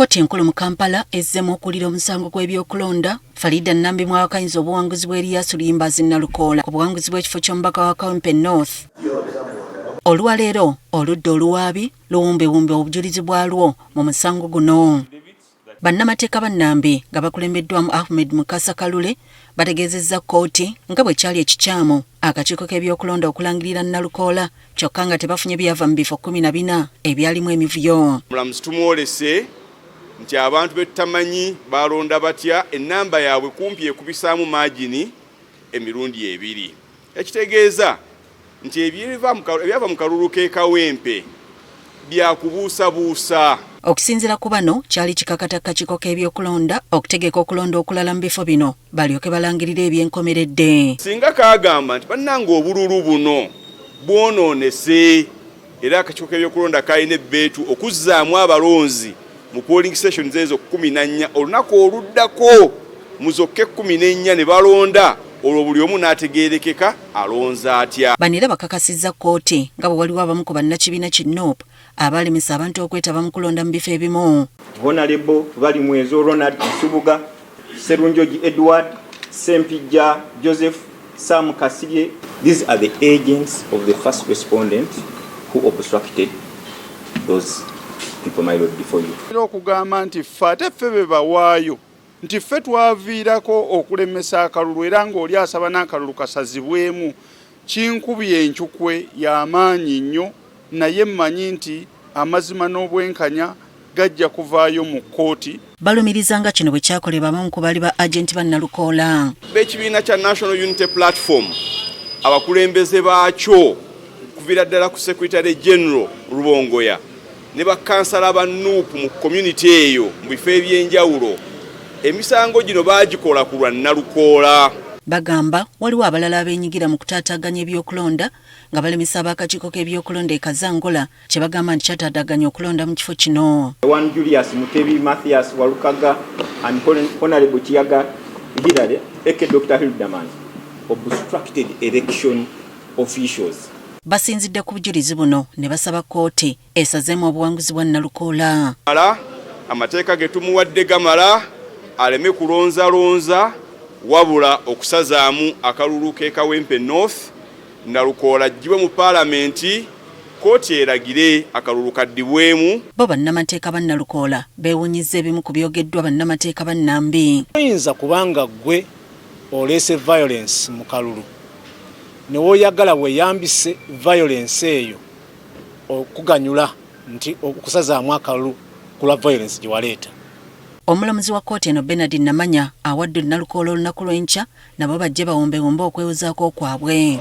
Kkooti enkulu mu Kampala ezzemu okulira omusango gw'ebyokulonda Farida Nambi mwawakanyizza obuwanguzi bw'Erias Luimbazi Nalukoola ku buwanguzi bw'ekifo ky'omubaka wa Kawempe North. Olwaleero oludda oluwaabi luwumbewumbe obujulizi bwalwo mu musango guno. Bannamateeka ba Nambi nga bakulembeddwamu Ahmed Mukasa Kalule bategeezezza kkooti nga bwe kyali ekikyamu akakiiko k'ebyokulonda okulangirira Nalukoola kyokka nga tebafunye byava mu bifo 14 ebyalimu emivuyo. Mulamuzi tumwolese nti abantu betutamanyi balonda batya ennamba yaabwe kumpi ekubisaamu maagini emirundi 2. Ekitegeeza nti ebyava mu kalulu k'e Kawempe byakubuusabuusa. Okusinziira ku bano kyali kikakata akakiiko k'ebyokulonda okutegeka okulonda okulala mu bifo bino balyoke balangirire ebyenkomeredde. Singa kaagamba nti bannanga obululu buno bwonoonese era akakiiko k'ebyokulonda kalina ebbeetu okuzzaamu abalonzi mu polling stations ezo 14 olunaku oluddako muzokke 14 ne balonda olwo buli omu n'ategeerekeka alonza atya. Bano era bakakasizza kkooti nga bwe waliwo abamu ku bannakibiina ki NUP abalemesa abantu okwetaba mu kulonda mu bifo ebimu. Honorable Balimwezo Ronald Nsubuga, Serunjogi Edward, Sempijja Joseph, Sam Kasirye. These are the agents of the first respondent who obstructed those people my lord before you. Okugamba nti fate ffe bawaayo nti ffe twaviirako okulemesa akalulu era ng'oli asaba n'akalulu kasazibwemu kinkubye enkyukwe y'amaanyi nnyo naye mmanyi nti amazima n'obwenkanya gajja kuvaayo mu kkooti. Balumiriza nga kino bwe kyakolebwa abamu ku bali ba agenti ba Nalukoola. B'ekibiina kya National Unity Platform abakulembeze baakyo kuviira ddala ku Secretary General Rubongoya ne bakansala ba NUP mu community eyo mu bifo eby'enjawulo emisango gino baagikola ku lwa Nalukoola. Bagamba waliwo abalala abeenyigira mu kutaataaganya ebyokulonda nga balemesa ab'akakiiko k'ebyokulonda e Kazangola kye bagamba nti kyataataaganya okulonda mu kifo kino. One Julius Mutebi Mathias Walukaga and Honorable Kiyaga Hilary aka Dr. Hildaman obstructed election officials. Basinzidde ku bujulizi buno ne basaba kkooti esazeemu obuwanguzi bwa Nalukoola. Amateeka ge tumuwadde gamala aleme kulonzalonza wabula okusazaamu akalulu k'e Kawempe North Nalukoola ajjibwe mu paalamenti kkooti eragire akalulu kaddibwemu. Bo bannamateeka ba Nalukoola beewunyizza ebimu ku byogeddwa bannamateeka ba Nambi. Oyinza kubanga gwe oleese violence mu kalulu ne woyagala weyambise violence eyo okuganyula nti okusazaamu akalulu ku lwa violence gye waleeta. Omulamuzi wa kkooti eno Bernard Namanya awadde Nalukoola olunaku lw'enkya nabo bajje bawumbewumbe okwewozaako kwabwe.